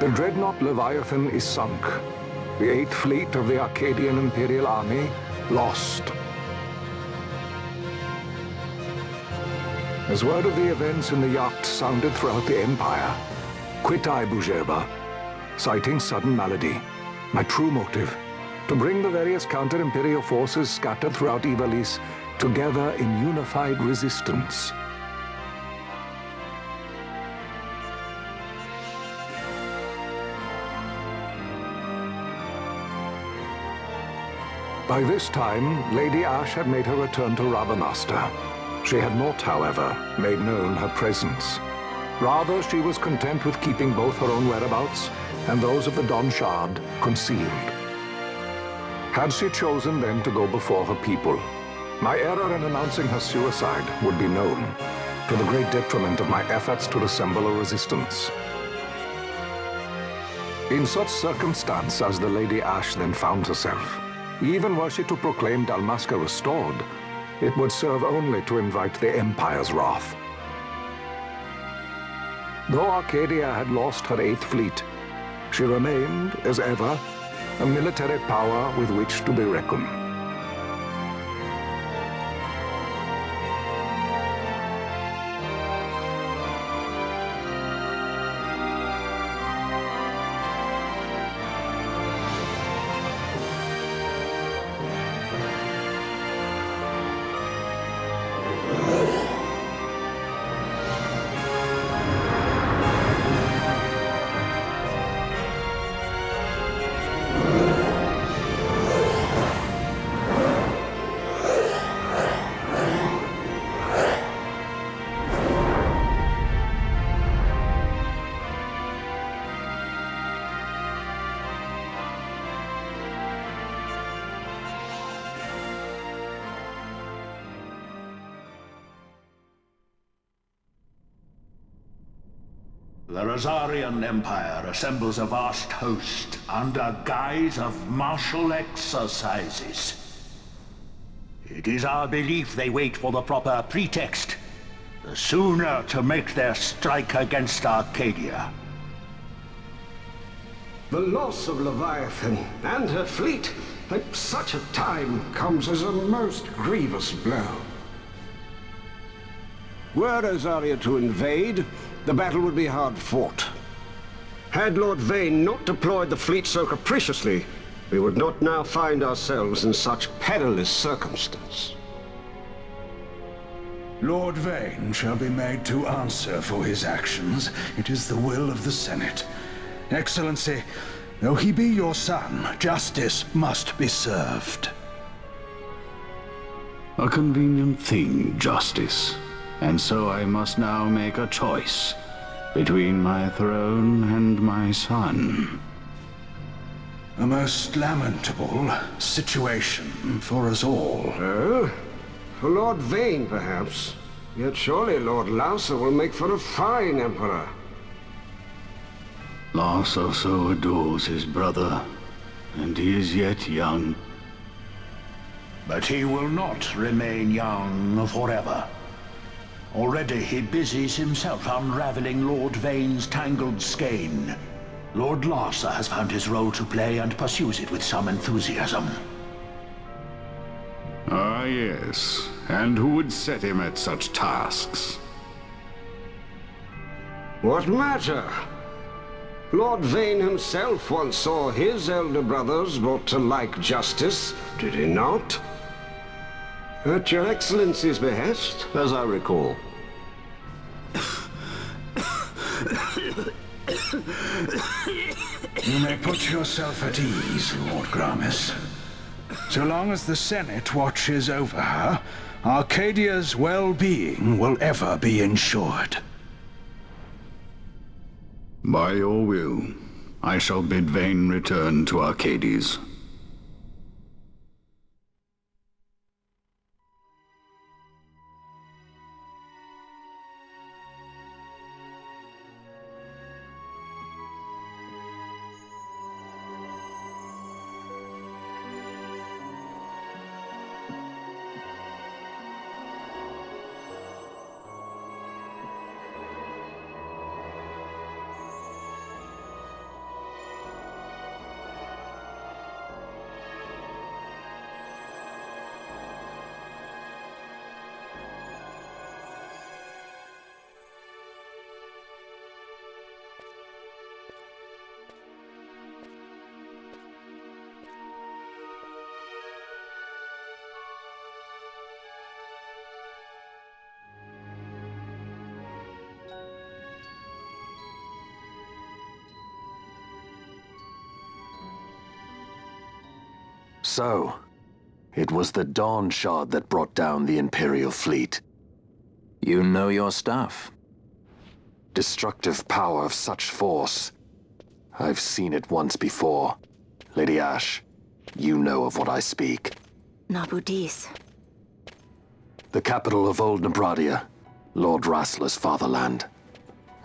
The dreadnought Leviathan is sunk. The 8th Fleet of the Arcadian Imperial Army lost. As word of the events in the yacht sounded throughout the Empire, quit I Bujeba, citing sudden malady. My true motive, to bring the various counter-imperial forces scattered throughout Ivalice together in unified resistance. By this time, Lady Ashe had made her return to Rabanastre. She had not, however, made known her presence. Rather, she was content with keeping both her own whereabouts and those of the Don Shard concealed. Had she chosen then to go before her people, my error in announcing her suicide would be known, to the great detriment of my efforts to assemble a resistance. In such circumstance as the Lady Ashe then found herself, even were she to proclaim Dalmasca restored, it would serve only to invite the Empire's wrath. Though Arcadia had lost her 8th Fleet, she remained, as ever, a military power with which to be reckoned. The Rosarian Empire assembles a vast host under guise of martial exercises. It is our belief they wait for the proper pretext, the sooner to make their strike against Arcadia. The loss of Leviathan and her fleet at such a time comes as a most grievous blow. Were Rosaria to invade, the battle would be hard fought. Had Lord Vayne not deployed the fleet so capriciously, we would not now find ourselves in such perilous circumstance. Lord Vayne shall be made to answer for his actions. It is the will of the Senate. Excellency, though he be your son, justice must be served. A convenient thing, justice. And so I must now make a choice between my throne and my son. A most lamentable situation for us all. Oh? For Lord Vayne, perhaps. Yet surely Lord Lauser will make for a fine emperor. Lauser so adores his brother, and he is yet young. But he will not remain young forever. Already he busies himself unraveling Lord Vayne's tangled skein. Lord Larsa has found his role to play and pursues it with some enthusiasm. Ah, yes. And who would set him at such tasks? What matter? Lord Vayne himself once saw his elder brothers brought to like justice, did he not? At your Excellency's behest, as I recall. You may put yourself at ease, Lord Gramis. So long as the Senate watches over her, Arcadia's well-being will ever be ensured. By your will, I shall bid Vayne return to Arcades. So, it was the Dawn Shard that brought down the Imperial fleet. You know your stuff. Destructive power of such force. I've seen it once before. Lady Ashe, you know of what I speak. Nabudis. The capital of Old Nebradia, Lord Rassler's fatherland.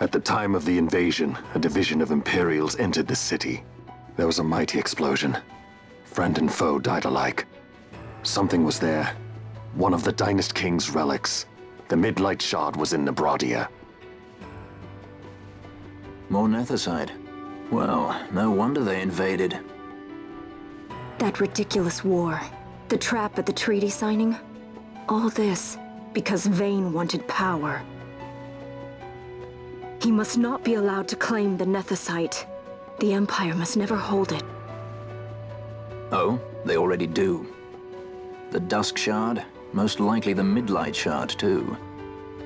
At the time of the invasion, a division of Imperials entered the city. There was a mighty explosion. Friend and foe died alike. Something was there. One of the Dynast King's relics. The Midlight Shard was in Nebradia. More Nethicite. Well, no wonder they invaded. That ridiculous war. The trap at the treaty signing. All this because Vayne wanted power. He must not be allowed to claim the Nethicite. The Empire must never hold it. Oh, they already do. The Dusk Shard, most likely the Midlight Shard too.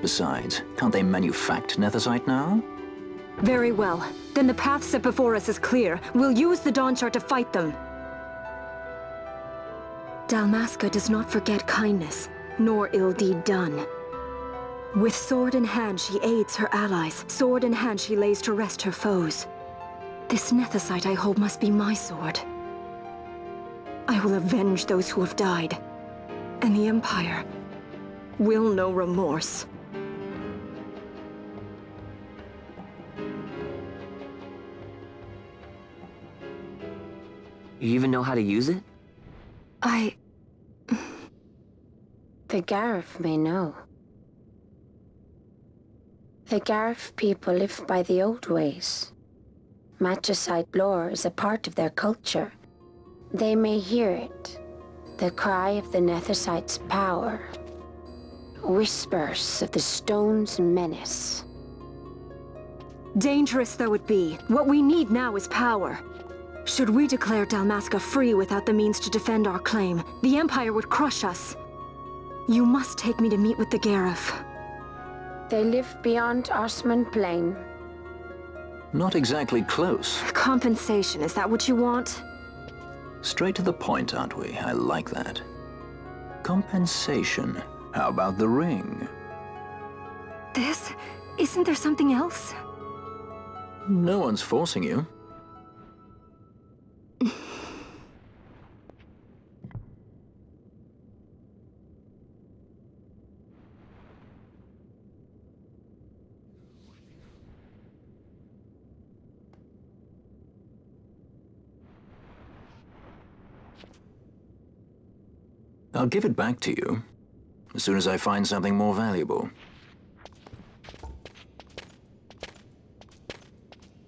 Besides, can't they manufacture Nethicite now? Very well. Then the path set before us is clear. We'll use the Dawn Shard to fight them. Dalmasca does not forget kindness, nor ill deed done. With sword in hand, she aids her allies. Sword in hand, she lays to rest her foes. This Nethicite I hold must be my sword. I will avenge those who have died. And the Empire will know remorse. You even know how to use it? The Garif may know. The Garif people live by the old ways. Magicite lore is a part of their culture. They may hear it. The cry of the Nethicite's power. Whispers of the stone's menace. Dangerous though it be, what we need now is power. Should we declare Dalmasca free without the means to defend our claim, the Empire would crush us. You must take me to meet with the Garif. They live beyond Osman Plain. Not exactly close. Compensation, is that what you want? Straight to the point, aren't we? I like that. Compensation. How about the ring? This? Isn't there something else? No one's forcing you. I'll give it back to you as soon as I find something more valuable.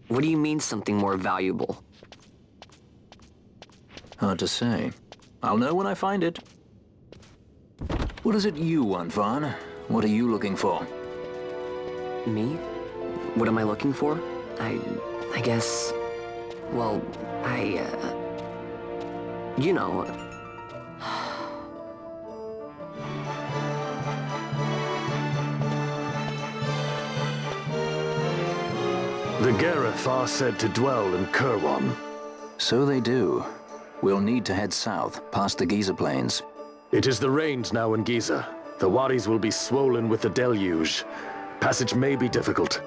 What do you mean something more valuable? Hard to say. I'll know when I find it. What is it you want, Vaughn? What are you looking for? Me? What am I looking for? I guess... Well, you know... The Garif are said to dwell in Kirwan. So they do. We'll need to head south, past the Giza Plains. It is the rains now in Giza. The wadis will be swollen with the deluge. Passage may be difficult.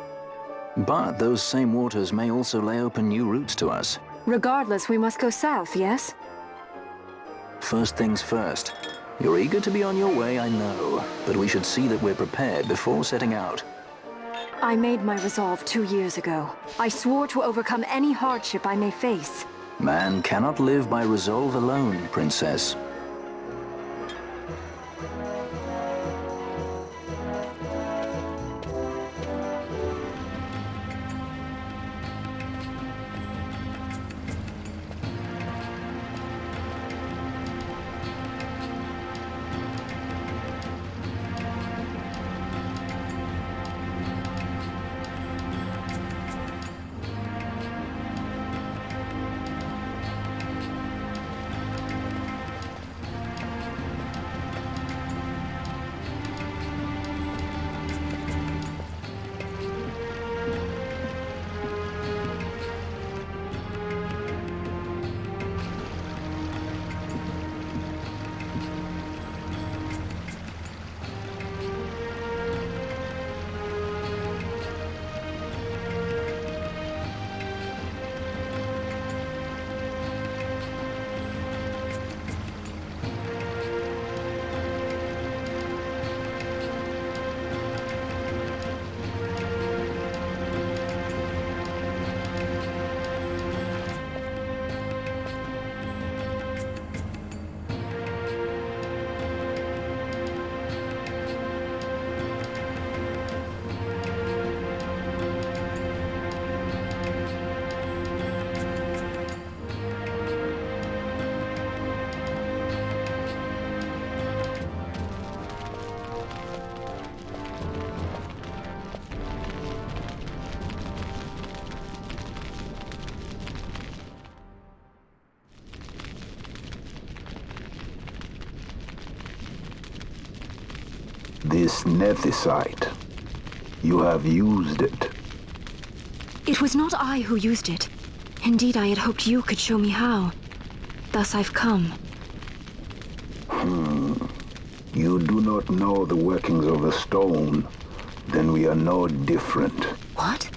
But those same waters may also lay open new routes to us. Regardless, we must go south, yes? First things first. You're eager to be on your way, I know. But we should see that we're prepared before setting out. I made my resolve 2 years ago. I swore to overcome any hardship I may face. Man cannot live by resolve alone, Princess. This nethicite. You have used it. It was not I who used it. Indeed, I had hoped you could show me how. Thus I've come. You do not know the workings of a stone. Then we are no different. What?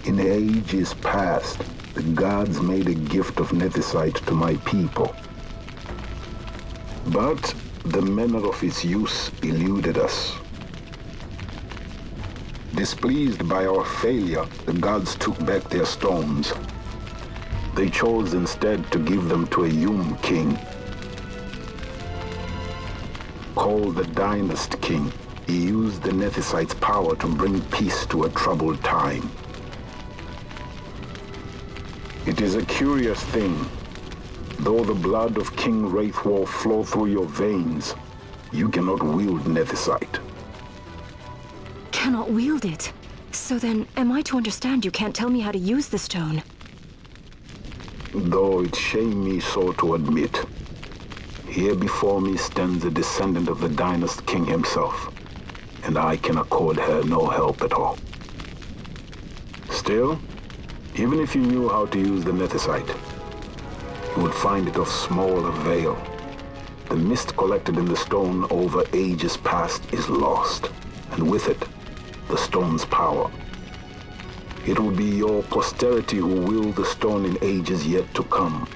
In ages past, the gods made a gift of nethicite to my people. But the manner of its use eluded us. Displeased by our failure, the gods took back their stones. They chose instead to give them to a Yum king. Called the Dynast King, he used the nethicite's power to bring peace to a troubled time. It is a curious thing. Though the blood of King Wraithwolf flow through your veins, you cannot wield nethicite. Cannot wield it? So then, am I to understand you can't tell me how to use the stone? Though it shame me so to admit, here before me stands a descendant of the Dynast King himself, and I can accord her no help at all. Still, even if you knew how to use the nethicite, you would find it of small avail. The mist collected in the stone over ages past is lost, and with it, the stone's power. It will be your posterity who will the stone in ages yet to come.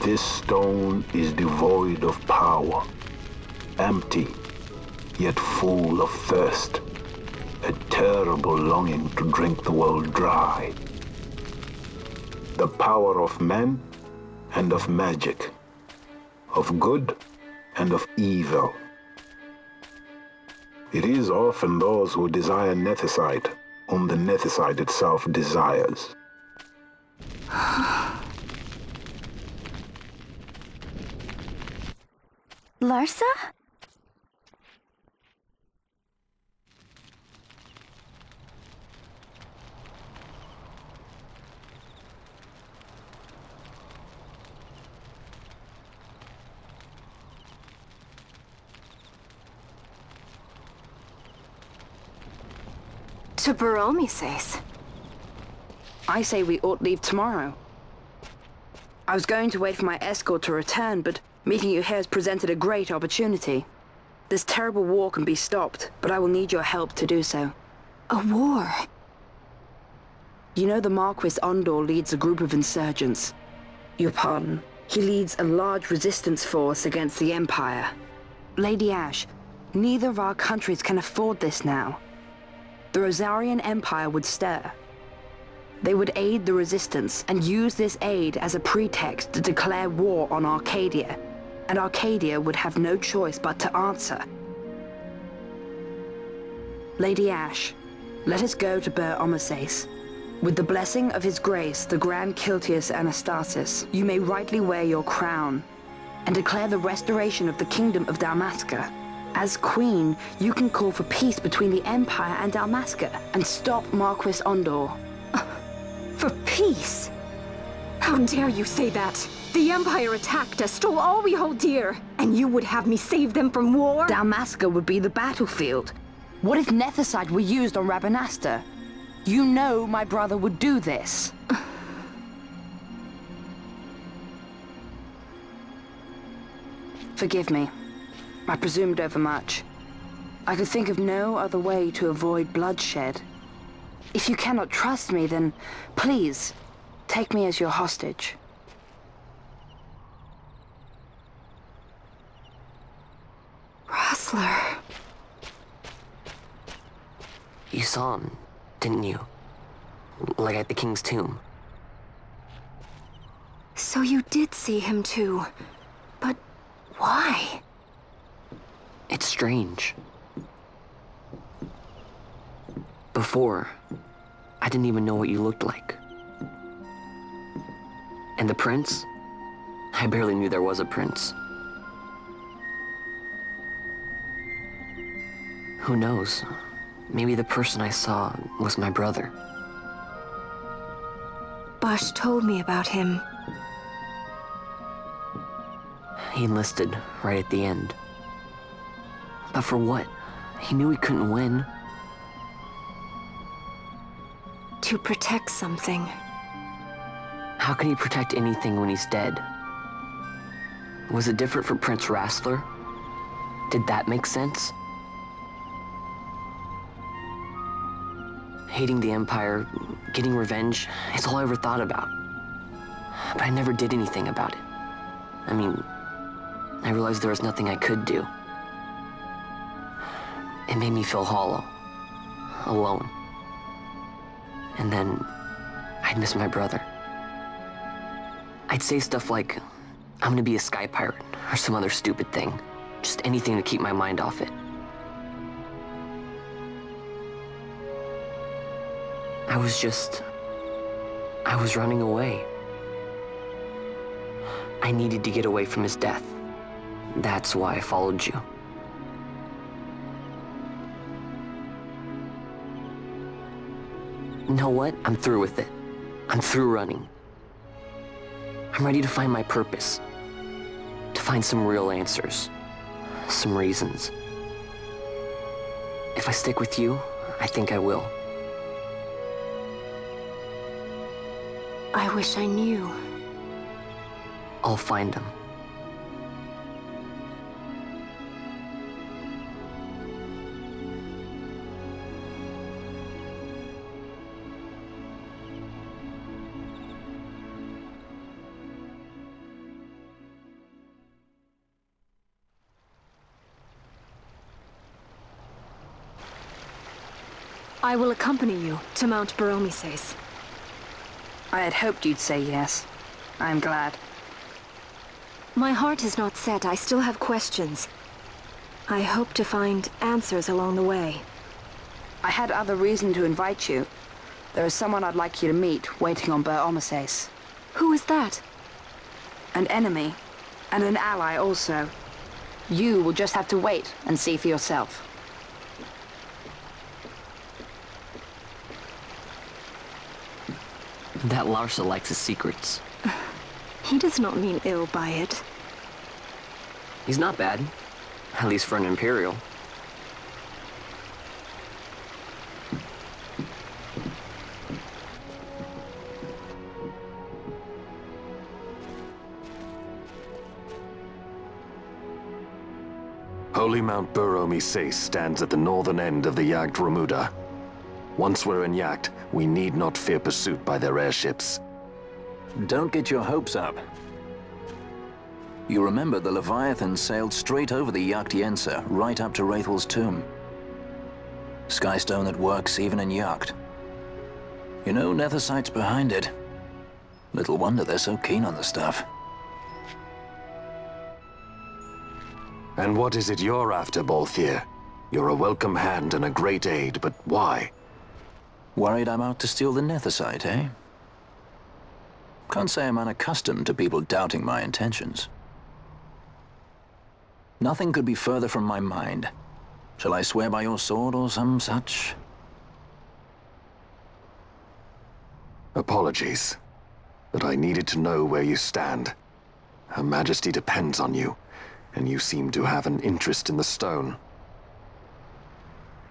This stone is devoid of power, empty, yet full of thirst, a terrible longing to drink the world dry. The power of man and of magic, of good and of evil. It is often those who desire nethicite whom the nethicite itself desires. Larsa? To Baromi says. I say we ought leave tomorrow. I was going to wait for my escort to return, but meeting you here has presented a great opportunity. This terrible war can be stopped, but I will need your help to do so. A war? You know the Marquis Ondor leads a group of insurgents. Your pardon. He leads a large resistance force against the Empire. Lady Ash, neither of our countries can afford this now. The Rosarian Empire would stir. They would aid the resistance and use this aid as a pretext to declare war on Arcadia, and Arcadia would have no choice but to answer. Lady Ash, let us go to Ber Omasace. With the blessing of His Grace, the Grand Kiltius Anastasis, you may rightly wear your crown and declare the restoration of the Kingdom of Dalmasca. As Queen, you can call for peace between the Empire and Dalmasca and stop Marquis Ondor. For peace? How dare you say that? The Empire attacked us, stole all we hold dear, and you would have me save them from war? Dalmasca would be the battlefield. What if nethicite were used on Rabanastre? You know my brother would do this. Forgive me. I presumed overmuch. I could think of no other way to avoid bloodshed. If you cannot trust me, then please, take me as your hostage. Rustler. You saw him, didn't you? Like at the King's tomb. So you did see him too. But why? It's strange. Before, I didn't even know what you looked like. And the prince? I barely knew there was a prince. Who knows? Maybe the person I saw was my brother. Ash told me about him. He enlisted right at the end. But for what? He knew he couldn't win. To protect something. How can he protect anything when he's dead? Was it different for Prince Rassler? Did that make sense? Hating the Empire, getting revenge, it's all I ever thought about. But I never did anything about it. I mean, I realized there was nothing I could do. It made me feel hollow, alone. And then I'd miss my brother. I'd say stuff like, I'm gonna be a sky pirate, or some other stupid thing. Just anything to keep my mind off it. I was running away. I needed to get away from his death. That's why I followed you. You know what? I'm through with it. I'm through running. I'm ready to find my purpose. To find some real answers. Some reasons. If I stick with you, I think I will. I wish I knew. I'll find them. I will accompany you to Mount Baromises. I had hoped you'd say yes. I'm glad. My heart is not set. I still have questions. I hope to find answers along the way. I had other reason to invite you. There is someone I'd like you to meet waiting on Baromises. Who is that? An enemy, and an ally also. You will just have to wait and see for yourself. That Larsa likes his secrets. He does not mean ill by it. He's not bad. At least for an Imperial. Holy Mount Baromises stands at the northern end of the Yacht Remuda. Once we're in Yacht, we need not fear pursuit by their airships. Don't get your hopes up. You remember the Leviathan sailed straight over the Yacht right up to Wraithel's tomb. Skystone that works even in Yacht. You know Nethersight's behind it. Little wonder they're so keen on the stuff. And what is it you're after, Balthier? You're a welcome hand and a great aid, but why? Worried I'm out to steal the Nethersight, eh? Can't say I'm unaccustomed to people doubting my intentions. Nothing could be further from my mind. Shall I swear by your sword or some such? Apologies, but I needed to know where you stand. Her Majesty depends on you, and you seem to have an interest in the stone.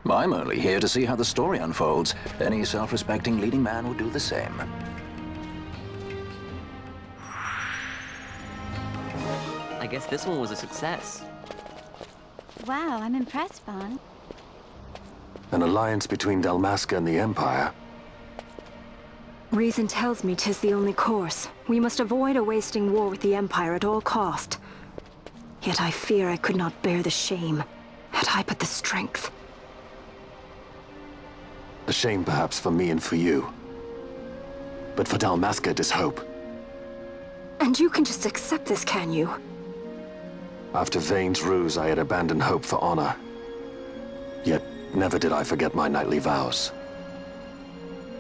I'm only here to see how the story unfolds. Any self-respecting leading man would do the same. I guess this one was a success. Wow, I'm impressed, Vaughn. An alliance between Dalmasca and the Empire. Reason tells me 'tis the only course. We must avoid a wasting war with the Empire at all cost. Yet I fear I could not bear the shame, had I but the strength. A shame perhaps for me and for you. But for Dalmasca it is hope. And you can just accept this, can you? After Vane's ruse, I had abandoned hope for honor. Yet never did I forget my knightly vows.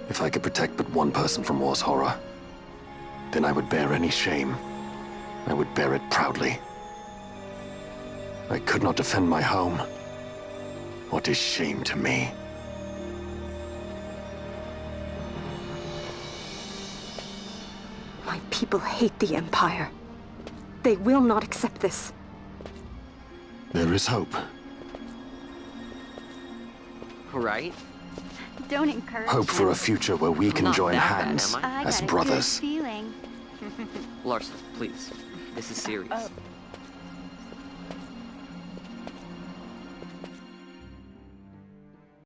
If I could protect but one person from war's horror, then I would bear any shame. I would bear it proudly. I could not defend my home. What is shame to me? people hate the Empire. They will not accept this. There is hope. Right? Don't encourage Hope for him. a future where we can Not join that bad, hands am I? I as got a brothers. good feeling. Larson, please. This is serious.